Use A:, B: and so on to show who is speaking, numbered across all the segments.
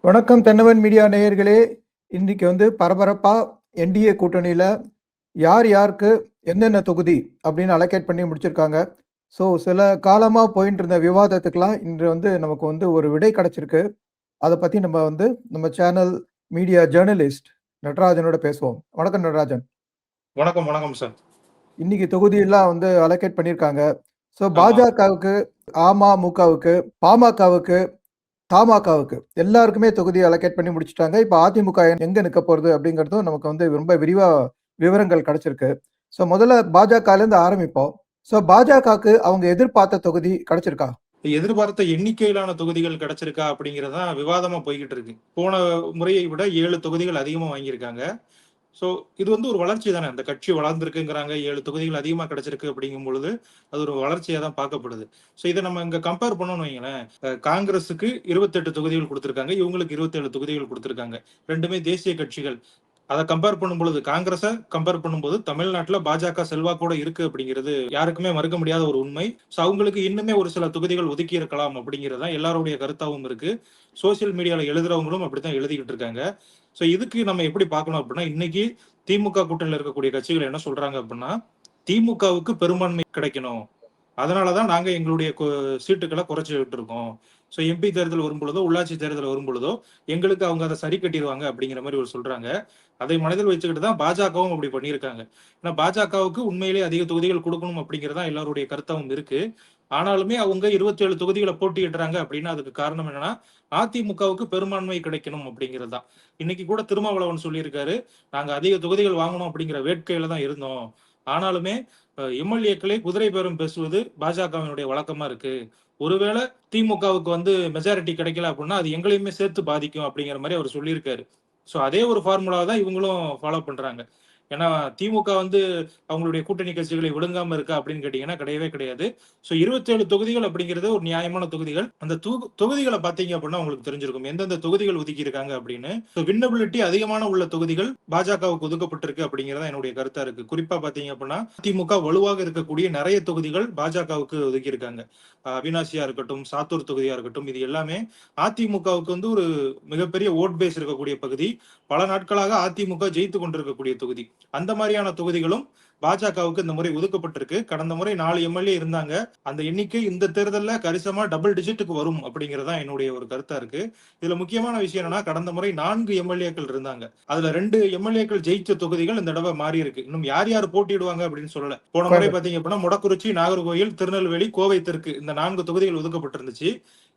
A: வணக்கம் தென்னவன் மீடியா நேயர்களே. இன்னைக்கு பரபரப்பா என்டிஏ கூட்டணியில யார் யாருக்கு என்னென்ன தொகுதி அப்படின்னு அலோகேட் பண்ணி முடிச்சிருக்காங்க. ஸோ சில காலமா போயிட்டு இருந்த விவாதத்துக்கெல்லாம் இன்று நமக்கு ஒரு விடை கிடைச்சிருக்கு. அதை பத்தி நம்ம சேனல் மீடியா ஜேர்னலிஸ்ட் நடராஜனோட பேசுவோம். வணக்கம் நடராஜன்.
B: வணக்கம் வணக்கம் சார்.
A: இன்னைக்கு தொகுதியெல்லாம் அலோகேட் பண்ணியிருக்காங்க. ஸோ
B: ஆமா.
A: பாஜகவுக்கு, அமமுகவுக்கு, பாமகவுக்கு, தமாகவுக்கு எல்லாருக்குமே தொகுதி அலோகேட் பண்ணி முடிச்சுட்டாங்க. இப்ப அதிமுக எங்க நிக்க போறது அப்படிங்கிறதும் நமக்கு ரொம்ப விரிவா விவரங்கள் கிடைச்சிருக்கு. ஸோ முதல்ல பாஜகல இருந்து ஆரம்பிப்போம். ஸோ பாஜகவுக்கு அவங்க எதிர்பார்த்த தொகுதி கிடைச்சிருக்கா?
B: எதிர்பார்த்த எண்ணிக்கையிலான தொகுதிகள் கிடைச்சிருக்கா அப்படிங்கறதா விவாதமா போய்கிட்டு இருக்கு. போன முறையை விட 7 தொகுதிகள் அதிகமா வாங்கியிருக்காங்க. ஸோ இது ஒரு வளர்ச்சி தானே. அந்த கட்சி வளர்ந்துருக்குங்கிறாங்க. 7 தொகுதிகள் அதிகமா கிடைச்சிருக்கு அப்படிங்கும் பொழுது அது ஒரு வளர்ச்சியா தான் பார்க்கப்படுது. ஸோ இதை நம்ம இங்க கம்பேர் பண்ணணும்னு வைங்களேன். காங்கிரஸுக்கு 28 தொகுதிகள் கொடுத்திருக்காங்க, இவங்களுக்கு 27 தொகுதிகள் கொடுத்திருக்காங்க. ரெண்டுமே தேசிய கட்சிகள். அதை கம்பேர் பண்ணும்பொழுது, காங்கிரஸை கம்பேர் பண்ணும்போது தமிழ்நாட்டுல பாஜக செல்வாக்கோட இருக்கு அப்படிங்கிறது யாருக்குமே மறுக்க முடியாத ஒரு உண்மை. ஸோ அவங்களுக்கு இன்னுமே ஒரு சில தொகுதிகள் ஒதுக்கி இருக்கலாம் அப்படிங்கிறது எல்லாருடைய கருத்தாவும் இருக்கு. சோசியல் மீடியால எழுதுறவங்களும் அப்படித்தான் எழுதிக்கிட்டு இருக்காங்க. ஸோ இதுக்கு நம்ம எப்படி பார்க்கணும் அப்படின்னா, இன்னைக்கு திமுக கூட்டணியில் இருக்கக்கூடிய கட்சிகள் என்ன சொல்றாங்க அப்படின்னா, திமுகவுக்கு பெரும்பான்மை கிடைக்கணும், அதனாலதான் நாங்க எங்களுடைய சீட்டுகளை குறைச்சிட்டு இருக்கோம். ஸோ எம்பி தேர்தல் வரும்பொழுதோ உள்ளாட்சி தேர்தல் வரும்பொழுதோ எங்களுக்கு அவங்க அதை சரி கட்டிடுவாங்க அப்படிங்கிற மாதிரி ஒரு சொல்றாங்க. அதை மனதில் வச்சுக்கிட்டு தான் பாஜகவும் அப்படி பண்ணியிருக்காங்க. ஏன்னா பாஜகவுக்கு உண்மையிலேயே அதிக தொகுதிகள் கொடுக்கணும் அப்படிங்கிறதா எல்லாருடைய கருத்தாவும் இருக்கு. ஆனாலுமே அவங்க 27 தொகுதிகளை போட்டியிடுறாங்க அப்படின்னா அதுக்கு காரணம் என்னன்னா, அதிமுகவுக்கு பெரும்பான்மை கிடைக்கணும் அப்படிங்கிறது தான். இன்னைக்கு கூட திருமாவளவன் சொல்லியிருக்காரு, நாங்க அதிக தொகுதிகள் வாங்கணும் அப்படிங்கிற வேட்கையில தான் இருந்தோம். ஆனாலுமே எம்எல்ஏக்களை குதிரை பேரம் பேசுவது பாஜகவினுடைய வழக்கமா இருக்கு. ஒருவேளை திமுகவுக்கு மெஜாரிட்டி கிடைக்கல அப்படின்னா அது எங்களையுமே சேர்த்து பாதிக்கும் அப்படிங்கிற மாதிரி அவர் சொல்லியிருக்காரு. ஸோ அதே ஒரு ஃபார்முலாவை தான் இவங்களும் ஃபாலோ பண்றாங்க. ஏன்னா திமுக அவங்களுடைய கூட்டணி கட்சிகளை விழுங்காம இருக்கா அப்படின்னு கேட்டீங்கன்னா கிடையவே கிடையாது. ஸோ 27 தொகுதிகள் அப்படிங்கிறது ஒரு நியாயமான தொகுதிகள். அந்த தொகுதிகளை பார்த்தீங்க அப்படின்னா உங்களுக்கு தெரிஞ்சிருக்கும் எந்தெந்த தொகுதிகள் ஒதுக்கி இருக்காங்க அப்படின்னு. வின்னபிலிட்டி அதிகமான உள்ள தொகுதிகள் பாஜகவுக்கு ஒதுக்கப்பட்டிருக்கு அப்படிங்கிறதா என்னுடைய கருத்தா இருக்கு. குறிப்பா பார்த்தீங்க அப்படின்னா திமுக வலுவாக இருக்கக்கூடிய நிறைய தொகுதிகள் பாஜகவுக்கு ஒதுக்கி இருக்காங்க. அவினாசியா இருக்கட்டும், சாத்தூர் தொகுதியா இருக்கட்டும், இது எல்லாமே அதிமுகவுக்கு ஒரு மிகப்பெரிய ஓட் பேஸ் இருக்கக்கூடிய பகுதி. பல நாட்களாக அதிமுக ஜெயித்து கொண்டிருக்கக்கூடிய தொகுதி. அந்த மாதிரியான தொகுதிகளும் பாஜகவுக்கு இந்த முறை ஒதுக்கப்பட்டிருக்கு. கடந்த முறை 4 எம்எல்ஏ இருந்தாங்க. அந்த எண்ணிக்கை இந்த தேர்தலில் கரிசமா டபுள் டிஜிட்டுக்கு வரும் அப்படிங்கறதா என்னுடைய ஒரு கருத்தா இருக்கு. இதுல முக்கியமான விஷயம் என்னன்னா, கடந்த முறை 4 எம்எல்ஏக்கள் இருந்தாங்க. அதுல 2 எம்எல்ஏக்கள் ஜெயிச்ச தொகுதிகள் இந்த தடவை மாறி இருக்கு. இன்னும் யார் யார் போட்டியிடுவாங்க அப்படின்னு சொல்லல. போன முறை பாத்தீங்க அப்படின்னா மொடக்குறிச்சி, நாகர்கோவில், திருநெல்வேலி, கோவை தெற்கு இந்த 4 தொகுதிகள் ஒதுக்கப்பட்டிருந்துச்சு.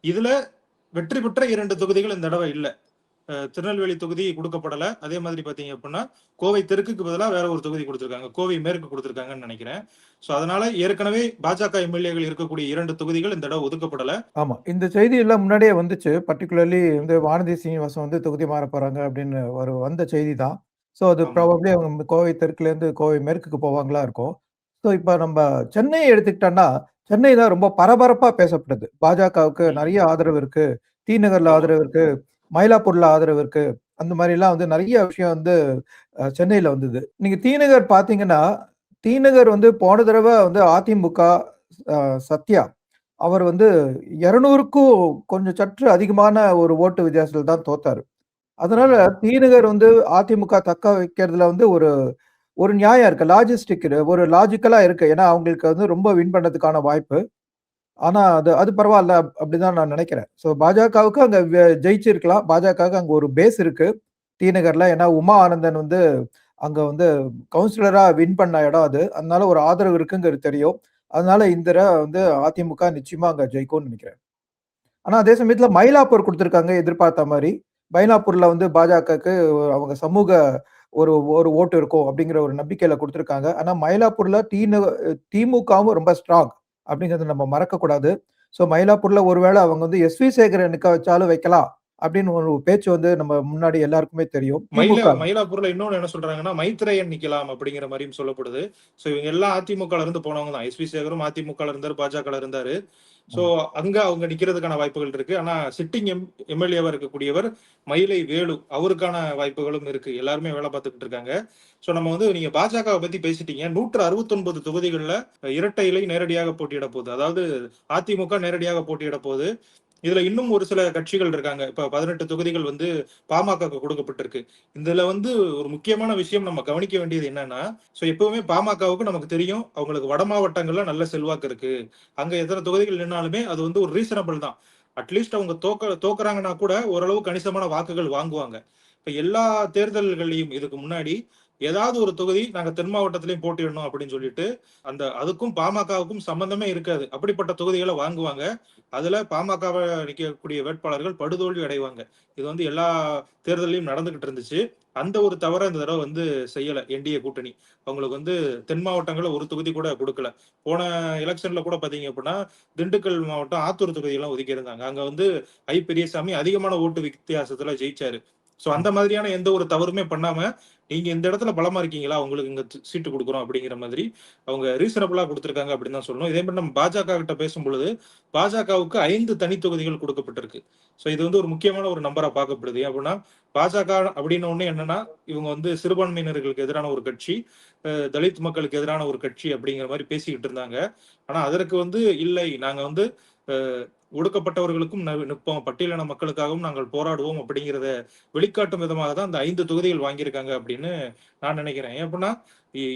B: இதுல வெற்றி பெற்ற 2 தொகுதிகள் இந்த தடவை இல்ல. திருநெல்வேலி தொகுதி கொடுக்கப்படல. அதே மாதிரி பாத்தீங்க அப்படின்னா கோவை தெற்குக்கு பதிலாக வேற ஒரு தொகுதி கொடுத்திருக்காங்க, கோவை மேற்கு கொடுத்திருக்காங்கன்னு நினைக்கிறேன். சோ அதனால ஏற்கனவே பாஜக எம்எல்ஏக்கள் இருக்கக்கூடிய 2 தொகுதிகள் இந்த தடவை ஒதுக்கப்படல.
A: ஆமா, இந்த செய்தி எல்லாம் முன்னாடியே வந்துச்சு. பர்டிகுலர்லி வானதி சீனிவாசன் தொகுதி மாற போறாங்க அப்படின்னு வந்த செய்தி தான். ஸோ அது ப்ராபப்ளி அவங்க கோவை தெற்குல இருந்து கோவை மேற்குக்கு போவாங்களா இருக்கும். ஸோ இப்ப நம்ம சென்னையை எடுத்துக்கிட்டோம்னா, சென்னை தான் ரொம்ப பரபரப்பா பேசப்படுது. பாஜகவுக்கு நிறைய ஆதரவு இருக்கு, தி நகர்ல ஆதரவு இருக்கு, மயிலாப்பூர்ல ஆதரவு இருக்கு. அந்த மாதிரி எல்லாம் நிறைய விஷயம் சென்னையில வந்தது. நீங்க தி நகர் பாத்தீங்கன்னா, தி நகர் போன தடவை அதிமுக சத்யா அவர் 200க்கும் கொஞ்சம் சற்று அதிகமான ஒரு ஓட்டு வித்தியாசத்தில் தான் தோத்தாரு. அதனால தி நகர் அதிமுக தக்க வைக்கிறதுல ஒரு ஒரு நியாயம் இருக்கு. லாஜிஸ்டிக் ஒரு லாஜிக்கலா இருக்கு. ஏன்னா அவங்களுக்கு ரொம்ப வின் பண்ணதுக்கான வாய்ப்பு. ஆனா அது பரவாயில்ல அப்படிதான் நான் நினைக்கிறேன். ஸோ பாஜகவுக்கு அங்க ஜெயிச்சிருக்கலாம். பாஜகவுக்கு அங்க ஒரு பேஸ் இருக்கு டி நகர்ல. ஏன்னா உமா ஆனந்தன் அங்க கவுன்சிலரா வின் பண்ண இடம் அது. அதனால ஒரு ஆதரவு இருக்குங்கிறது தெரியும். அதனால இந்த அதிமுக நிச்சயமா அங்க ஜெயிக்கும்னு நினைக்கிறேன். ஆனா அதே சமயத்துல மயிலாப்பூர் கொடுத்திருக்காங்க எதிர்பார்த்த மாதிரி. மயிலாப்பூர்ல பாஜகவுக்கு அவங்க சமூக ஒரு ஒரு ஓட்டு இருக்கும் அப்படிங்கிற ஒரு நம்பிக்கையில கொடுத்திருக்காங்க. ஆனா மயிலாப்பூர்ல திமுகவும் ரொம்ப ஸ்ட்ராங் அப்படிங்கறத நம்ம மறக்க கூடாது. சோ மயிலாப்பூர்ல ஒருவேளை அவங்க எஸ்.வி. சேகரை நிக்க வச்சாலும் வைக்கலாம் அப்படின்னு ஒரு பேச்சு நம்ம முன்னாடி எல்லாருக்குமே தெரியும்.
B: மயிலாப்பூர்ல இன்னொன்னு என்ன சொல்றாங்கன்னா, மைத்ரேயன் நிக்கலாம் அப்படிங்கிற மாதிரியும் சொல்லப்படுது. சோ இவங்க எல்லாம் அதிமுக இருந்து போனவங்க தான். எஸ்.வி. சேகரும் அதிமுக இருந்தாரு, பாஜக இருந்தாரு. சோ அங்க அவங்க நிக்கிறதுக்கான வாய்ப்புகள் இருக்கு. ஆனா சிட்டிங் எம்எல்ஏவா இருக்கக்கூடியவர் மயிலை வேலு, அவருக்கான வாய்ப்புகளும் இருக்கு. எல்லாருமே வேலை பார்த்துக்கிட்டு இருக்காங்க. சோ நம்ம நீங்க பாஜகவை பத்தி பேசிட்டீங்க. 169 தொகுதிகளில் இரட்டை இலை நேரடியாக போட்டியிட போகுது. அதாவது அதிமுக நேரடியாக போட்டியிட போகுது. இதுல இன்னும் ஒரு சில கட்சிகள் இருக்காங்க. இப்ப 18 தொகுதிகள் வந்து பாமகக்கு கொடுக்கப்பட்டிருக்கு. இதுல வந்து ஒரு முக்கியமான விஷயம் நம்ம கவனிக்க வேண்டியது என்னன்னா, எப்பவுமே பாமகவுக்கு நமக்கு தெரியும், அவங்களுக்கு வட மாவட்டங்கள்ல நல்ல செல்வாக்கு இருக்கு. அங்க எத்தன தொகுதிகள் நின்னாலுமே அது வந்து ஒரு ரீசனபிள் தான். அட்லீஸ்ட் அவங்க தோக்குறாங்கன்னா கூட ஓரளவு கணிசமான வாக்குகள் வாங்குவாங்க. இப்ப எல்லா தேர்தல்கள்லயும் இதுக்கு முன்னாடி ஏதாவது ஒரு தொகுதி நாங்க தென் மாவட்டத்திலயும் போட்டியிடணும் அப்படின்னு சொல்லிட்டு, அதுக்கும் பாமகவுக்கும் சம்பந்தமே இருக்காது. அப்படிப்பட்ட தொகுதிகள வாங்குவாங்க. அதுல பாமகவ நிக்கக்கூடிய வேட்பாளர்கள் படுதோல்வி அடைவாங்க. இது வந்து எல்லா தேர்தல்லயும் நடந்துகிட்டு இருந்துச்சு. அந்த ஒரு தவற இந்த தடவ வந்து செய்யல என்டிஏ கூட்டணி. அவங்களுக்கு வந்து தென் மாவட்டங்கள்ல ஒரு தொகுதி கூட குடுக்கல. போன எலக்ஷன்ல கூட பார்த்தீங்க அப்படின்னா, திண்டுக்கல் மாவட்டம் ஆத்தூர் தொகுதியெல்லாம் ஒதுக்கியிருந்தாங்க. அங்க வந்து பெரியசாமி அதிகமான ஓட்டு வித்தியாசத்துல ஜெயிச்சாரு. அந்த மாதிரியான எந்த ஒரு தவறுமே பண்ணாம, நீங்க இந்த இடத்துல பலமா இருக்கீங்களா? உங்களுக்கு இங்க சீட்டு குடுக்குறோம் அப்படிங்கிற மாதிரி அவங்க ரீசனபிளா குடுத்திருக்காங்க அப்படின்னு தான் சொல்லணும். இதே மாரி நம்ம பாஜக கிட்ட பேசும்பொழுது, பாஜகவுக்கு 5 தனி தொகுதிகள் குடுக்கப்பட்டிருக்கு. இது வந்து ஒரு முக்கியமான ஒரு நம்பரா பார்க்கப்படுது. ஏன் அப்படின்னா, பாஜக அப்படின்ன உடனே என்னன்னா, இவங்க வந்து சிறுபான்மையினர்களுக்கு எதிரான ஒரு கட்சி, தலித் மக்களுக்கு எதிரான ஒரு கட்சி அப்படிங்கிற மாரி பேசிக்கிட்டு இருந்தாங்க. ஆனா அதற்கு வந்து இல்லை, நாங்க வந்து அ ஒடுக்கப்பட்டவர்களுக்கும் நிற்போம். பட்டியலின மக்களுக்காகவும் நாங்கள் போராடுவோம் அப்படிங்கிறத வெளிக்காட்டும் விதமாக தான் அந்த 5 தொகுதிகள் வாங்கியிருக்காங்க அப்படின்னு நான் நினைக்கிறேன். ஏன் அப்படின்னா,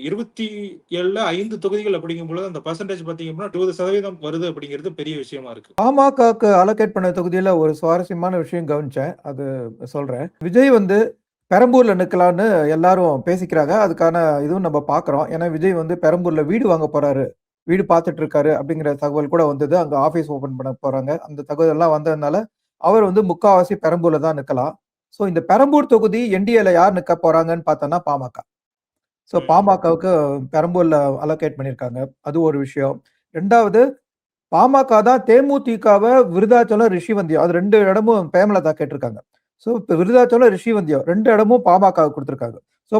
B: 27ல 5 தொகுதிகள் அப்படிங்கும்பொழுது அந்த பெர்சன்டேஜ் பார்த்தீங்க அப்படின்னா 20% வருது அப்படிங்கிறது பெரிய விஷயமா இருக்கு.
A: பாமகக்கு அலோகேட் பண்ண தொகுதியில ஒரு சுவாரஸ்யமான விஷயம் கவனிச்சேன். அது சொல்றேன். விஜய் வந்து பெரம்பூர்ல நிக்கலான்னு எல்லாரும் பேசிக்கிறாங்க. அதுக்கான இதுவும் நம்ம பார்க்குறோம். ஏன்னா விஜய் வந்து பெரம்பூர்ல வீடு வாங்க போறாரு. வீடு பார்த்துட்டு இருக்காரு அப்படிங்கிற தகவல் கூட வந்தது. அங்க ஆஃபீஸ் ஓப்பன் பண்ண போறாங்க. அந்த தகவல் எல்லாம் வந்ததுனால, அவர் வந்து முக்காவாசி பெரம்பூர்ல தான் நிக்கலாம். இந்த பெரம்பூர் தொகுதி என்டிஏல யார் நிக்க போறாங்கன்னு பார்த்தோம்னா பாமக.
B: ம்.
A: பாமகவுக்கு பெரம்பூர்ல அலோகேட் பண்ணியிருக்காங்க. அது ஒரு விஷயம். 2வது பாமக தான் தேமுதிகவ விருதாச்சலம், ரிஷிவந்தியம் அது 2 இடமும் பிரேமலதா கேட்டிருக்காங்க. இப்ப விருதாச்சலம், ரிஷிவந்தியம் 2 இடமும் பாமகவுக்கு குடுத்திருக்காங்க.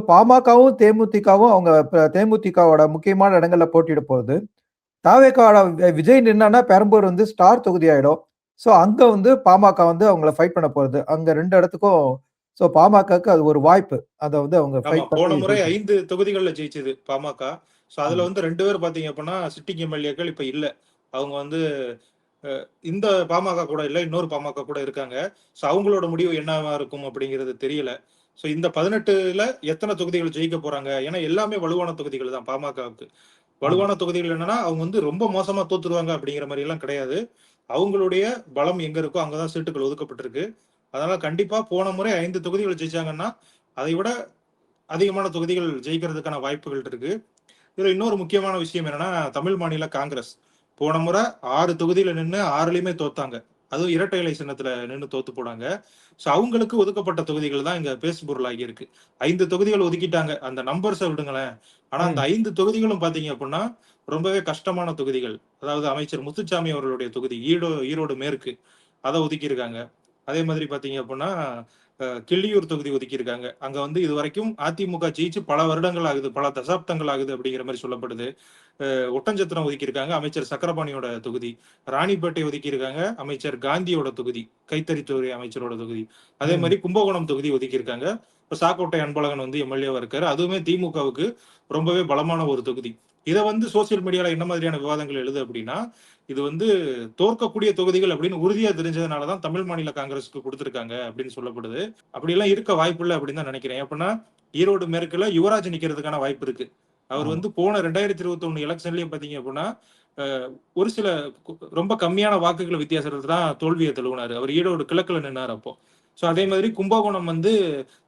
A: பாமகவும், தேமுதிகவும் அவங்க தேமுதிகவோட முக்கியமான இடங்கள்ல போட்டியிட போகுது. தாவேகாவோட விஜய் நின்னான்னா பெரம்பூர் வந்து ஸ்டார் தொகுதி ஆயிடும். அங்க வந்து பாமக வந்து அவங்கள ஃபைட் பண்ண போகுது. அங்க 2 இடத்துக்கும் பாமகக்கு அது ஒரு வாய்ப்பு. அத வந்து அவங்க
B: ஆமா.
A: ஃபைட் பண்ணி
B: போன முறை
A: ஜெயிக்கணும்.
B: 5 தொகுதிகள்ல ஜெயிச்சது பாமக. அதுல
A: ஆமா.
B: வந்து 2 பேர் பார்த்தீங்க அப்படின்னா, சிட்டிங் எம்எல்ஏக்கள் இப்ப இல்ல. அவங்க வந்து அ இந்த பாமக கூட இல்ல. இன்னொரு பாமக கூட இருக்காங்க. அவங்களோட முடிவு என்னவா இருக்கும் அப்படிங்கிறது தெரியல. இந்த 18ல எத்தன தொகுதிகள் ஜெயிக்க போறாங்க? ஏன்னா எல்லாமே வலுவான தொகுதிகள் தான் பாமகவுக்கு.
A: ஆமா.
B: வலுவான தொகுதிகள் என்னன்னா, அவங்க வந்து ரொம்ப மோசமா தோத்துருவாங்க அப்படிங்கிற மாரி எல்லாம் கிடையாது. அவங்களுடைய பலம் எங்க இருக்கோ அங்க தான் சீட்டுகள் ஒதுக்கப்பட்டிருக்கு. அதனால கண்டிப்பா போன முறை 5 தொகுதிகள் ஜெயிச்சாங்கன்னா, அதை விட அதிகமான தொகுதிகள் ஜெயிக்கிறதுக்கான வாய்ப்புகள் இருக்கு. இதுல இன்னொரு முக்கியமான விஷயம் என்னன்னா, தமிழ் மாநில காங்கிரஸ். போன முறை 6 தொகுதியில நின்னு 6லயுமே தோத்தாங்க. அதுவும் இரட்டை இலை சின்னத்துல நின்னு தோத்து போனாங்க. அவங்களுக்கு ஒதுக்கப்பட்ட தொகுதிகள் தான் இங்க பேசுபொருளாகி இருக்கு. 5 தொகுதிகள் ஒதுக்கிட்டாங்க. அந்த நம்பர்ஸ விடுங்களேன். ஆனா அந்த
A: ம்.
B: 5 தொகுதிகளும் பார்த்தீங்க அப்புட்ன்னா, ரொம்பவே கஷ்டமான தொகுதிகள். அதாவது அமைச்சர் முத்துச்சாமி அவர்களுடைய தொகுதி ஈரோடு மேற்கு. அத ஒதுக்கியிருக்காங்க. அதே மாதிரி பார்த்தீங்க அப்புட்ன்னா, கிள்ளியூர் தொகுதி ஒதுக்கியிருக்காங்க. அங்க வந்து இதுவரைக்கும் அதிமுக ஜெயிச்சு பல வருடங்கள் ஆகுது. பல தசாப்தங்கள் ஆகுது அப்படிங்கிற மாரி சொல்லப்படுது. ஒட்டஞ்சத்திரம் ஒதுக்கியிருக்காங்க. அமைச்சர் சக்கரபாணியோட தொகுதி. ராணிப்பேட்டை ஒதுக்கியிருக்காங்க. அமைச்சர் காந்தியோட தொகுதி. கைத்தறித்துறை அமைச்சரோட தொகுதி. அதே
A: ம்.
B: மாரி கும்பகோணம் தொகுதி ஒதுக்கியிருக்காங்க. இப்ப சாக்கோட்டை அன்பழகன் வந்து எம்எல்ஏவா இருக்காரு. அதுவுமே திமுகவுக்கு ரொம்பவே பலமான ஒரு தொகுதி. இத வந்து சோசியல் மீடியால என்ன மாதிரியான விவாதங்கள் எழுது அப்படின்னா, இது வந்து தோற்கக்கூடிய தொகுதிகள் அப்படின்னு உறுதியா தெரிஞ்சதுனால தான் தமிழ் மாநில காங்கிரஸ்க்கு குடுத்திருக்காங்க அப்படின்னு சொல்லப்படுது. அப்படியெல்லாம் இருக்க வாய்ப்பில்ல அப்படின்னு தான் நினைக்கிறேன். எப்படின்னா, ஈரோடு மேற்குல யுவராஜ் நிக்கிறதுக்கான வாய்ப்பு இருக்கு. அவர்
A: ஆமா.
B: வந்து போன 2021 எலக்ஷன்லயும் பார்த்தீங்க அப்படின்னா, அ ஒரு சில ரொம்ப கம்மியான வாக்குகள் வித்தியாசத்துல தான் தோல்விய தழுவுனாரு. அவர் ஈரோடு கிழக்குல நின்னாரு அப்போ. அதே மாதிரி கும்பகோணம் வந்து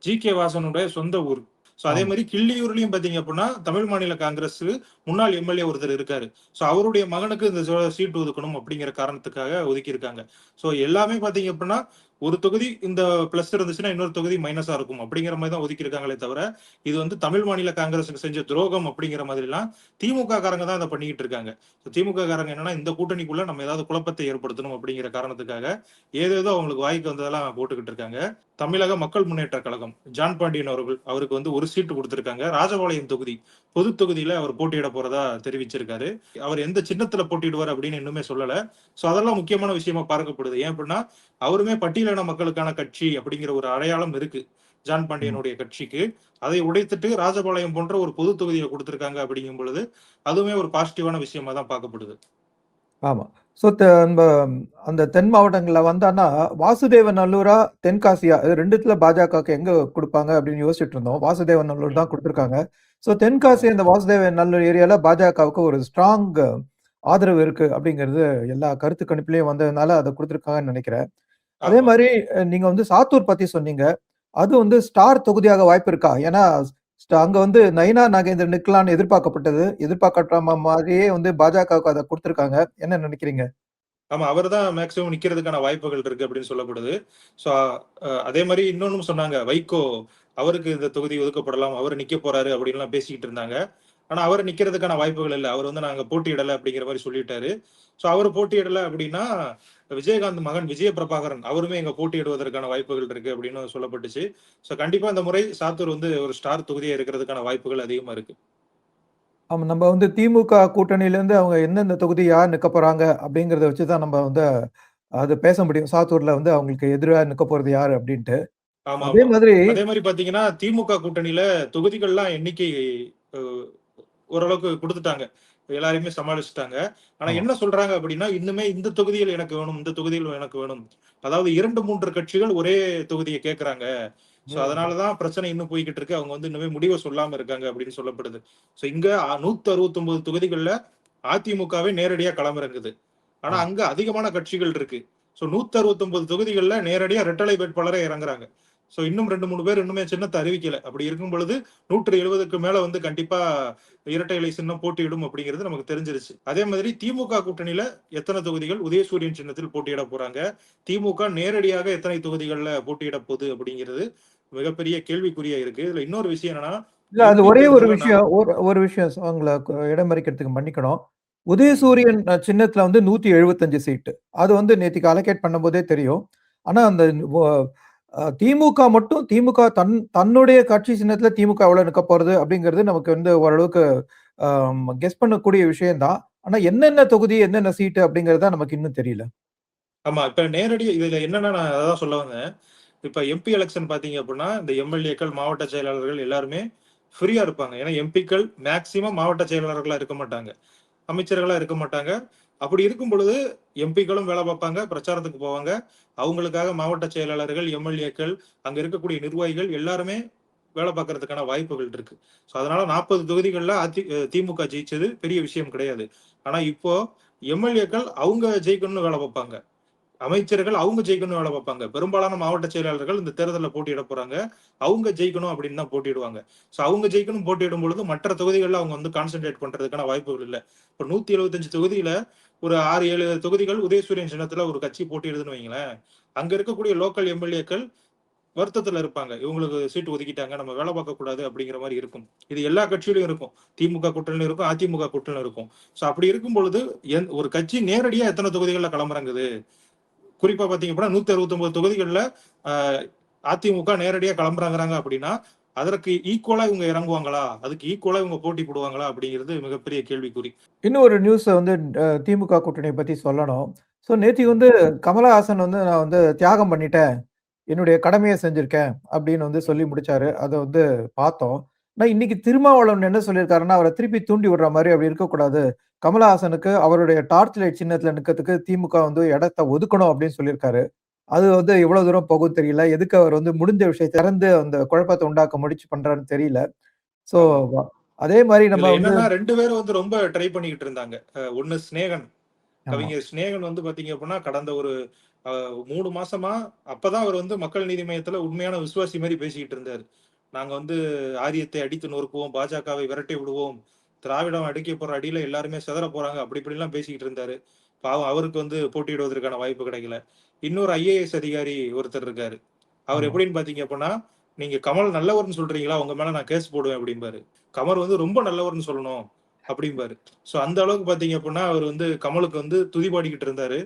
B: ஜி.கே. வாசனுடைய சொந்த ஊர். அதே
A: ஆமா.
B: மாரி கிள்ளியூர்லயும் பார்த்தீங்க அப்படின்னா, தமிழ் மாநில காங்கிரஸ் முன்னாள் எம்எல்ஏ ஒருத்தர் இருக்காரு. அவருடைய மகனுக்கு இந்த சீட் ஒதுக்கணும் அப்படிங்கிற காரணத்துக்காக ஒதுக்கியிருக்காங்க. எல்லாமே பார்த்தீங்க அப்படின்னா, ஒரு தொகுதி இந்த பிளஸ் இருந்துச்சுன்னா, இன்னொரு தொகுதி மைனஸா இருக்கும். அப்படிங்கிற மாரி தான் ஒதுக்கியிருக்காங்களே தவிர, இது வந்து தமிழ் மாநில காங்கிரசுக்கு செஞ்ச துரோகம் அப்படிங்கிற மாதிரிலாம் திமுக காரங்க தான் அத பண்ணிக்கிட்டு இருக்காங்க. திமுக காரங்க என்னன்னா, இந்த கூட்டணிக்குள்ள நம்ம ஏதாவது குழப்பத்தை ஏற்படுத்தணும் அப்படிங்கிற காரணத்துக்காக, ஏதேதோ அவங்களுக்கு வாய்க்கு வந்ததெல்லாம் போட்டுக்கிட்டு இருக்காங்க. தமிழக மக்கள் முன்னேற்ற கழகம். ஜான் பாண்டியன் அவர்கள். அவருக்கு வந்து 1 சீட்டு குடுத்திருக்காங்க. ராஜபாளையம் தொகுதி. பொது தொகுதியில அவர் போட்டியிட போறதா தெரிவிச்சிருக்காரு. அவர் எந்த சின்னத்துல போட்டியிடுவார் அப்படின்னு இன்னுமே சொல்லல. அதெல்லாம் முக்கியமான விஷயமா பார்க்கப்படுது. ஏன் அப்படின்னா, அவருமே பட்டியலின மக்களுக்கான கட்சி அப்படிங்கிற ஒரு அடையாளம் இருக்கு. ஜான்
A: ம்.
B: பாண்டியனுடைய கட்சிக்கு. அதை உடைத்துட்டு ராஜபாளையம் போன்ற ஒரு பொது தொகுதிய குடுத்திருக்காங்க அப்படிங்கும் பொழுது, அதுவுமே ஒரு பாசிட்டிவான விஷயமா தான் பார்க்கப்படுது.
A: ஆமா. ஸோ நம்ப அந்த தென் மாவட்டங்கள்ல வந்தான்னா, வாசுதேவநல்லூரா, தென்காசியா? இது 2த்துல பாஜகவுக்கு எங்க குடுப்பாங்க அப்படின்னு யோசிச்சுட்டு இருந்தோம். வாசுதேவநல்லூர் தான்
B: ம்.
A: குடுத்துருக்காங்க. ஸோ
B: ஆமா.
A: தென்காசி அந்த வாசுதேவநல்லூர் ஏரியால பாஜகவுக்கு ஒரு ஸ்ட்ராங் ஆதரவு இருக்கு அப்படிங்கிறது எல்லா கருத்து கணிப்புலயும் வந்ததுனால அத குடுத்துருக்காங்கன்னு நெனைக்கிறேன். அதே
B: ஆமா.
A: மாரி நீங்க வந்து சாத்தூர் பத்தி சொன்னீங்க. அது வந்து ஸ்டார் தொகுதியாக வாய்ப்பு இருக்கா? ஏன்னா, அங்க வந்து நயினா நாகேந்திரன் நிக்கலான்னு எதிர்பார்க்கப்பட்டது. எதிர்பார்க்காம மாரியே வந்து பாஜகவுக்கு அத குடுத்துருக்காங்க. என்ன நெனைக்கிறீங்க?
B: ஆமா. அவரு தான் மேக்ஸிமம் நிக்கிறதுக்கான வாய்ப்புகள் இருக்கு அப்படின்னு சொல்லப்படுது. ஸோ, அதே மாரி இன்னொன்னும் சொன்னாங்க. வைகோ அவருக்கு இந்த தொகுதி ஒதுக்கப்படலாம். அவரு நிக்க போறாரு அப்படின்லாம் பேசிக்கிட்டு இருந்தாங்க. ஆனா, அவரு நிக்கிறதுக்கான வாய்ப்புகள் இல்ல. அவரு வந்து நாங்க போட்டியிடல அப்படிங்கிற மாரி சொல்லிட்டாரு. ஸோ, அவரு போட்டியிடல அப்படின்னா, விஜயகாந்த் மகன் விஜய பிரபாகரன் அவருமே இங்க போட்டியிடுவதற்கான வாய்ப்புகள் இருக்கு அப்படின்னு சொல்லப்பட்டுச்சு. ஸோ, கண்டிப்பா இந்த முறை சாத்தூர் வந்து ஒரு ஸ்டார் தொகுதியா இருக்கிறதுக்கான வாய்ப்புகள் அதிகமா இருக்கு.
A: ஆமா. நம்ம வந்து திமுக கூட்டணியிலேருந்து அவங்க எந்தெந்த தொகுதி யார் நிக்க போறாங்க அப்படிங்கிறத வச்சு தான் நம்ம வந்து அது பேச முடியும். சாத்தூர்ல வந்து அவங்களுக்கு எதிரா நிக்க போறது யாரு அப்படின்ட்டு. அதே
B: ஆமாமா.
A: மாதிரி
B: அதே மாரி பார்த்தீங்கன்னா, திமுக கூட்டணியில தொகுதிகள்லாம் எண்ணிக்கை அ ஓரளவுக்கு குடுத்துட்டாங்க. எல்லாரையுமே சமாளிச்சுட்டாங்க. ஆனா
A: ஆமா.
B: என்ன சொல்றாங்க அப்டின்னா, இன்னுமே இந்த தொகுதிகள் எனக்கு வேணும், இந்த தொகுதிகள் எனக்கு வேணும். அதாவது 2, 3 கட்சிகள் ஒரே தொகுதிய கேட்கறாங்க. ஸோ
A: ம்.
B: அதனால தான் பிரச்சனை இன்னும் போய்க்கிட்டு இருக்கு. அவங்க வந்து இன்னுமே முடிவ சொல்லாம இருக்காங்க அப்டின்னு சொல்லப்படுது. ஸோ இங்க 169 தொகுதிகள்ல அதிமுகவே நேரடியா களமிறங்குது. ஆனா
A: ஆமா.
B: அங்க அதிகமான கட்சிகள் இருக்கு. ஸோ 169 தொகுதிகள்ல நேரடியா இரட்டலை வேட்பாளரே இறங்குறாங்க. ஸோ இன்னும் 2, 3 பேர் இன்னுமே சின்னத்த அறிவிக்கல. அப்படி இருக்கும் பொழுது 170க்கு மேல வந்து கண்டிப்பா இரட்டை இலை சின்னம் போட்டியிடும் அப்படிங்கிறது நமக்கு தெரிஞ்சிருச்சு. அதே மாதிரி திமுக கூட்டணியில எத்தன தொகுதிகள் உதயசூரியன் சின்னத்தில் போட்டியிட போறாங்க? திமுக நேரடியாக எத்தனை தொகுதிகள்ல போட்டியிட போகுது அப்படிங்கிறது மிகப்பெரிய கேள்விக்குறியா இருக்கு. இதுல இன்னொரு விஷயம் என்னன்னா,
A: இல்ல அது
B: எம்பி
A: ஒரே ஒரு
B: தேர்தல்ல
A: விஷயம் ஒரு விஷயம் உங்கள இடைமறிக்கிறதுக்கு மன்னிக்கணும்.
B: ம்.
A: உதயசூரியன் சின்னத்துல வந்து 175 சீட்டு. அது வந்து நேத்திக்கு அலோகேட் பண்ணும்போதே தெரியும். ஆனா அந்த ஒ திமுக மட்டும் திமுக தன்னுடைய கட்சி சின்னத்துல திமுக எவ்வளோ நிக்க போறது அப்படிங்கிறது நமக்கு வந்து ஓரளவுக்கு கெஸ் பண்ணக்கூடிய விஷயம் தான். ஆனா என்னென்ன தொகுதி, என்னென்ன சீட்டு அப்படிங்கிறது தான் நமக்கு இன்னும் தெரியல.
B: ஆமா. இப்ப நேரடி இதுல என்னன்னா நான் அதான் சொல்ல வந்தேன். இப்ப எம்பி எலக்ஷன் பார்த்தீங்க அப்டின்னா, இந்த எம்எல்ஏக்கள், மாவட்ட செயலாளர்கள் எல்லாருமே ஃப்ரீயா இருப்பாங்க. ஏன்னா எம்பிக்கள் மேக்ஸிமம் மாவட்ட செயலாளர்களா இருக்க மாட்டாங்க. அமைச்சர்களா இருக்க மாட்டாங்க. அப்படி இருக்கும் பொழுது எம்பிக்களும் வேல பார்ப்பாங்க, பிரச்சாரத்துக்கு போவாங்க. அவங்களுக்காக மாவட்ட செயலாளர்கள், எம்எல்ஏக்கள், அங்க இருக்கக்கூடிய நிர்வாகிகள் எல்லாருமே வேல பார்க்கறதுக்கான வாய்ப்புகள் இருக்கு. ஸோ அதனால 40 தொகுதிகள்ல திமுக ஜெயிச்சது பெரிய விஷயம் கிடையாது. ஆனா இப்போ எம்எல்ஏக்கள் அவங்க ஜெயிக்கணும்னு வேல பார்ப்பாங்க. அமைச்சர்கள் அவங்க ஜெயிக்கணும்னு வேல பார்ப்பாங்க. பெரும்பாலான மாவட்ட செயலாளர்கள் இந்த தேர்தல்ல போட்டியிட போறாங்க. அவங்க ஜெயிக்கணும் அப்படின்னு தான் போட்டியிடுவாங்க. ஸோ அவங்க ஜெயிக்கணும் போட்டியிடும் பொழுது மற்ற தொகுதிகள்ல அவங்க வந்து கான்சன்ட்ரேட் பண்றதுக்கான வாய்ப்புகள் இல்ல. இப்ப 175 தொகுதியில ஒரு 6, 7 தொகுதிகள் உதயசூரியன் சின்னத்துல ஒரு கட்சி போட்டியிடுதுன்னு வைங்களேன். அங்க இருக்கக்கூடிய லோக்கல் எம்எல்ஏக்கள் வருத்தத்துல இருப்பாங்க. இவங்களுக்கு சீட்டு ஒதுக்கிட்டாங்க. நம்ம வேல பார்க்கக்கூடாது அப்படிங்கிற மாரி இருக்கும். இது எல்லா கட்சியிலும் இருக்கும். திமுக கூட்டணியிலும் இருக்கும், அதிமுக கூட்டணியிலும் இருக்கும். ஸோ அப்படி இருக்கும் பொழுது ஒரு கட்சி நேரடியா எத்தன தொகுதிகள்ல களமிறங்குது? குறிப்பா பார்த்தீங்க அப்படின்னா 169 தொகுதிகள்ல அ அதிமுக நேரடியா களமிறங்குறாங்க அப்படின்னா, அதற்கு ஈக்குவலா இவங்க இறங்குவாங்களா? அதுக்கு ஈக்குவலா இவங்க போட்டி போடுவாங்களா? அப்படிங்கிறது மிகப்பெரிய கேள்விக்குறி.
A: இன்னும் ஒரு நியூஸ வந்து திமுக கூட்டணிய பத்தி சொல்லணும். ஸோ நேத்தி
B: ம்.
A: வந்து கமலஹாசன் வந்து நான் வந்து தியாகம் பண்ணிட்டேன். என்னுடைய கடமைய செஞ்சிருக்கேன் அப்படின்னு வந்து சொல்லி முடிச்சாரு. அத வந்து பார்த்தோம். ஆனா இன்னைக்கு திருமாவளவன் என்ன சொல்லியிருக்காருன்னா, அவர திருப்பி தூண்டி விடுற மாரி அப்படி இருக்கக்கூடாது. கமலஹாசனுக்கு அவருடைய டார்ச் லைட் சின்னத்துல நிக்கிறதுக்கு திமுக வந்து இடத்த ஒதுக்கணும் அப்படின்னு சொல்லியிருக்காரு. அது வந்து எவ்வளவு தூரம் போகும்னு தெரியல. எதுக்கு அவர் வந்து முடிஞ்ச விஷயத்த திறந்து அந்த குழப்பத்த உண்டாக்க முயற்சி பண்றாருன்னு தெரியல. ஸோ
B: ஆமா.
A: அதே மாரி நம்ம
B: இதுல
A: வந்து
B: என்னன்னா 2 பேரும் வந்து ரொம்ப ட்ரை பண்ணிக்கிட்டு இருந்தாங்க. ஒண்ணு சிநேகன்.
A: ஆமா.
B: கவிஞர் சிநேகன் வந்து பார்த்தீங்க அப்படின்னா, கடந்த ஒரு அ 3 மாசமா அப்பதான் அவர் வந்து மக்கள் நீதி மய்யத்துல உண்மையான விசுவாசி மாரி பேசிக்கிட்டு இருந்தாரு. நாங்க வந்து ஆரியத்தை அடித்து நொறுக்குவோம், பாஜகவை விரட்டி விடுவோம், திராவிடம் அடிக்க போற அடியில எல்லாருமே சிதற போறாங்க. அப்படி இப்படிலாம் பேசிக்கிட்டு இருந்தாரு. பாவம் அவருக்கு வந்து போட்டியிடுவதற்கான வாய்ப்பு கிடைக்கல. இன்னொரு ஐஏஎஸ் அதிகாரி ஒருத்தர் இருக்காரு. அவர்
A: ஆமா.
B: எப்படின்னு பார்த்தீங்க அப்படின்னா, "நீங்க கமல் நல்லவர்ன்னு சொல்றீங்களா? உங்க மேல நான் கேஸ் போடுவேன்" அப்படிம்பாரு. கமல் வந்து ரொம்ப நல்லவர்ன்னு சொல்லணும் அப்படிம்பாரு. ஸோ அந்த அளவுக்கு பார்த்தீங்க அப்படின்னா, அவர் வந்து கமலுக்கு வந்து துதி பாடிக்கிட்டு இருந்தாரு.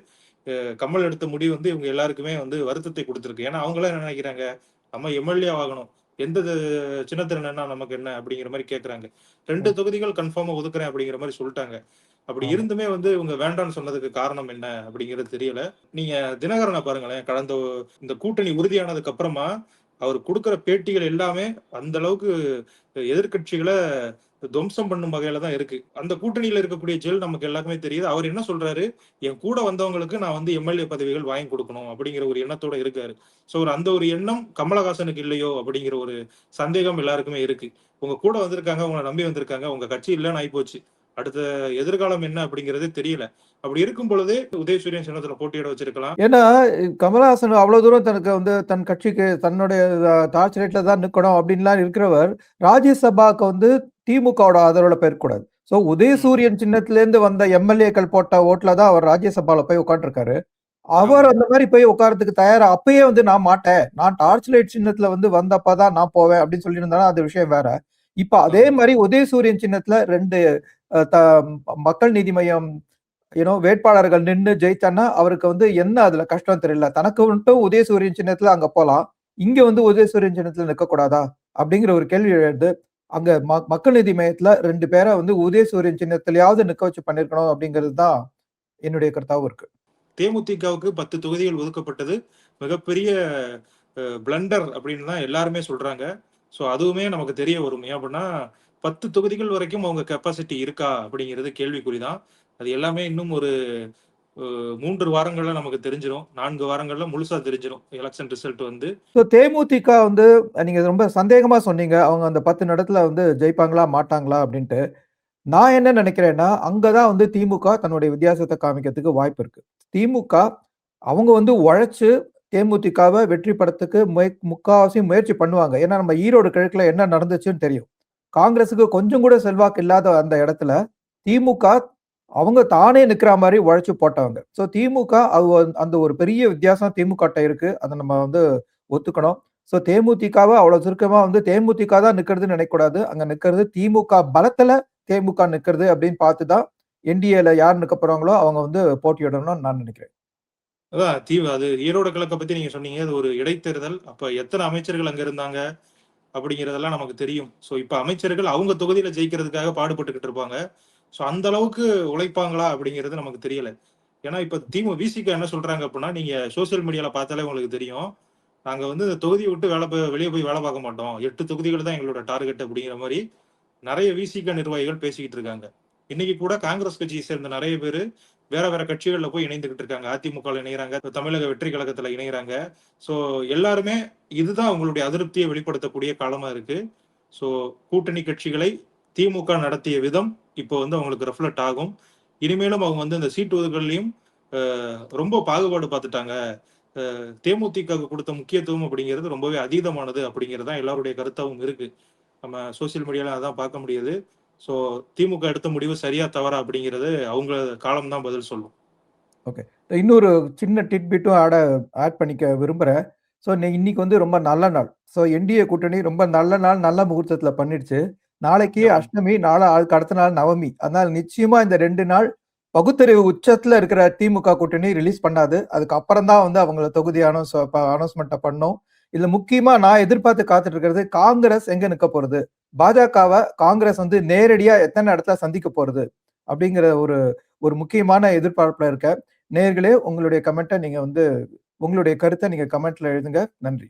B: கமல் எடுத்த முடிவு வந்து இவங்க எல்லாருக்குமே வந்து வருத்தத்தை குடுத்திருக்கு. ஏன்னா, அவங்கலாம் என்ன நெனைக்கிறாங்க, நம்ம எம்.எல்.ஏ ஆகணும். எந்த சின்னத்துல நின்னா நமக்கு என்ன அப்படிங்கிற மாரி கேட்கறாங்க. 2
A: ம்.
B: தொகுதிகள் கன்ஃபார்மா ஒதுக்குறேன் அப்படிங்கிற மாரி சொல்ட்டாங்க. அப்படி
A: ஆமா.
B: இருந்துமே வந்து இவங்க வேண்டான்னு சொன்னதுக்கு காரணம் என்ன அப்படிங்கிறது தெரியல. நீங்க தினகரன பாருங்களேன். கடந்த இந்த கூட்டணி உறுதியானதுக்கு அப்புறமா, அவர் குடுக்குற பேட்டிகள் எல்லாமே அந்த அளவுக்கு எதிர்க்கட்சிகள துவம்சம் பண்ணும் வகையில தான் இருக்கு. அந்த கூட்டணியில இருக்கக்கூடிய ஜெல் நமக்கு எல்லாருக்குமே தெரியுது. அவர் என்ன சொல்றாரு, என் கூட வந்தவங்களுக்கு நான் வந்து எம்எல்ஏ பதவிகள் வாங்கி கொடுக்கணும் அப்படிங்கிற ஒரு எண்ணத்தோட இருக்காரு. அந்த ஒரு எண்ணம் கமலஹாசனுக்கு இல்லையோ அப்படிங்கிற ஒரு சந்தேகம் எல்லாருக்குமே இருக்கு. உங்க கூட வந்திருக்காங்க, உங்கள நம்பி வந்திருக்காங்க. உங்க கட்சி இல்லன்னு ஆயிப்போச்சு. அடுத்த எதிர்காலம் என்ன அப்படிங்கிறதே தெரியல. அப்படி இருக்கும் பொழுதே உதயசூரியன் சின்னத்துல போட்டியிட வச்சிருக்கலாம்.
A: ஏன்னா, கமலஹாசன் அவ்வளோ தூரம் தனக்கு வந்து தன் கட்சிக்கு தன்னுடைய டார்ச் ரேட்ல தான் நிக்கணும் அப்படின்லாம் இருக்கிறவர், ராஜ்யசபாக்கு வந்து திமுகவோட ஆதரவுல போயிருக்கக்கூடாது. உதயசூரியன் சின்னத்திலேருந்து வந்த எம்எல்ஏக்கள் போட்ட ஓட்ல தான் அவர் ராஜ்யசபால போய் உட்கார்ந்துருக்காரு. அவர் அந்த மாரி போய் உட்கார்றதுக்கு தயாரா அப்பயே வந்து நான் மாட்டேன். நான் டார்ச் லைட் சின்னத்துல வந்து வந்தப்ப தான் நான் போவேன் அப்படின்னு சொல்லியிருந்தாலும் அந்த விஷயம் வேற. இப்ப அதே மாரி உதயசூரியன் சின்னத்துல 2 அ த மக்கள் நீதி மய்யம் வேட்பாளர்கள் நின்னு ஜெயிச்சான்னா, அவருக்கு வந்து என்ன அதுல கஷ்டம் தெரியல. தனக்கு மட்டும் உதயசூரியன் சின்னத்துல அங்க போலாம். இங்க வந்து உதயசூரியன் சின்னத்துல நிக்கக்கூடாதா? அப்படிங்கிற ஒரு கேள்வி எழுது. அங்க மக்கள் நீதி மய்யத்துல 2 பேர வந்து உதயசூரியன் சின்னத்திலயாவது நிக்க வச்சு பண்ணியிருக்கணும் அப்படிங்கிறது தான் என்னுடைய கருத்தாவும் இருக்கு.
B: தேமுதிகவுக்கு 10 தொகுதிகள் ஒதுக்கப்பட்டது மிகப்பெரிய பிளண்டர் அப்படின்னு தான் எல்லாருமே சொல்றாங்க. அதுவுமே நமக்கு தெரிய வரும். ஏன் அப்படின்னா 10 தொகுதிகள் வரைக்கும் அவங்க கெப்பாசிட்டி இருக்கா அப்படிங்கிறது கேள்விக்குறிதான். அது எல்லாமே இன்னும் ஒரு 3 வாரங்கள்ல நமக்கு தெரிஞ்சிரும். 4 வாரங்கள்ல முழுசா தெரிஞ்சிரும். எலக்ஷன் ரிசல்ட் வந்து.
A: தேமுதிக வந்து நீங்க ரொம்ப சந்தேகமா சொன்னீங்க. அவங்க அந்த 10 இடத்துல வந்து ஜெயிப்பாங்களா, மாட்டாங்களா அப்படின்ட்டு. நான் என்ன நினைக்கிறேன்னா, அங்க தான் வந்து திமுக தன்னுடைய வித்தியாசத்த காமிக்கிறதுக்கு வாய்ப்பு இருக்கு. திமுக அவங்க வந்து உழைச்சு தேமுதிகவ வெற்றி படத்துக்கு முக்காவாசி முயற்சி பண்ணுவாங்க. ஏன்னா, நம்ம ஈரோடு கிழக்குல என்ன நடந்துச்சுன்னு தெரியும். காங்கிரஸுக்கு கொஞ்சம் கூட செல்வாக்கு இல்லாத அந்த இடத்துல, திமுக அவங்க தானே நிக்கிற மாரி உழைச்சு போட்டவங்க. திமுக அந்த ஒரு பெரிய வித்தியாசம் திமுகட்ட இருக்கு. அத நம்ம வந்து ஒத்துக்கணும். தேமுதிகவ அவ்வளவு சுருக்கமா வந்து தேமுதிக தான் நிக்கிறதுன்னு நினைக்கக்கூடாது. அங்க நிக்கிறது திமுக பலத்துல தேமுக நிக்கிறது அப்படின்னு பார்த்து தான் என்டிஏல யார் நிக்க போறாங்களோ அவங்க வந்து போட்டியிடணும்னு நான் நினைக்கிறேன்.
B: அதான் அது ஈரோடு கிழக்க பத்தி நீங்க சொன்னீங்க. அது ஒரு இடைத்தேர்தல். அப்ப எத்தனை அமைச்சர்கள் அங்க இருந்தாங்க அப்படிங்கிறதெல்லாம் நமக்கு தெரியும். இப்ப அமைச்சர்கள் அவங்க தொகுதியில ஜெயிக்கிறதுக்காக பாடுபட்டுக்கிட்டு இருப்பாங்க. அந்த அளவுக்கு உழைப்பாங்களா அப்படிங்கிறது நமக்கு தெரியல. ஏன்னா இப்ப விசிக என்ன சொல்றாங்க அப்படின்னா, நீங்க சோசியல் மீடியால பார்த்தாலே உங்களுக்கு தெரியும். நாங்க வந்து இந்த தொகுதியை விட்டு வெளிய போய் வேலை பார்க்க மாட்டோம். 8 தொகுதிகள் தான் எங்களோட டார்கெட் அப்படிங்கிற மாரி நெறைய விசிக நிர்வாகிகள் பேசிக்கிட்டு இருக்காங்க. இன்னைக்கு கூட காங்கிரஸ் கட்சியை சேர்ந்த நெறைய பேரு வேற வேற கட்சிகள்ல போய் இணைந்துகிட்டு இருக்காங்க. அதிமுகல இணையறாங்க. தமிழக வெற்றி கழகத்துல இணையறாங்க. எல்லாருமே இதுதான் அவங்களுடைய அதிருப்தியை வெளிப்படுத்தக்கூடிய காலமா இருக்கு. கூட்டணி கட்சிகளை திமுக நடத்திய விதம் இப்போ வந்து அவங்களுக்கு ரிஃப்ளெக்ட் ஆகும். இனிமேலும் அவங்க வந்து இந்த சீட் ஒதுக்கல்லையும் ரொம்ப பாகுபாடு பார்த்துட்டாங்க. தேமுதிகவுக்கு கொடுத்த முக்கியத்துவம் அப்படிங்கிறது ரொம்பவே அதீதமானது அப்படிங்கிறது தான் எல்லாருடைய கருத்தாவும் இருக்கு. நம்ம சோசியல் மீடியால அதான் பார்க்க முடியுது. திமுக எடுத்த முடிவு சரியா தவறா அப்படிங்கிறது அவங்க காலம் தான் பதில் சொல்லும்.
A: ஓகே. இன்னொரு சின்ன டிட்பிட்டும் ஆட் பண்ணிக்க விரும்புறேன். இன்னைக்கு வந்து ரொம்ப நல்ல நாள். என்டிஏ கூட்டணி ரொம்ப நல்ல நாள், நல்ல முகூர்த்தத்துல பண்ணிடுச்சு. நாளைக்கு அஷ்டமி, அதுக்கு அடுத்த நாள் நவமி. அதனால நிச்சயமா இந்த 2 நாள் பகுத்தறிவு உச்சத்துல இருக்கிற திமுக கூட்டணி ரிலீஸ் பண்ணாது. அதுக்கு அப்புறம் தான் வந்து அவங்கள தொகுதி அனௌன்ஸ்மென்ட்ட பண்ணும். இதுல முக்கியமா நான் எதிர்பார்த்து காத்துட்டு இருக்கிறது காங்கிரஸ் எங்க நிக்க போறது? பாஜகவ காங்கிரஸ் வந்து நேரடியா எத்தனை இடத்துல சந்திக்க போறது? அப்படிங்கிற ஒரு முக்கியமான எதிர்பார்ப்புல இருக்கேன். நேயர்களே உங்களுடைய கமெண்ட்ட நீங்க வந்து உங்களுடைய கருத்த நீங்க கமெண்ட்ல எழுதுங்க. நன்றி.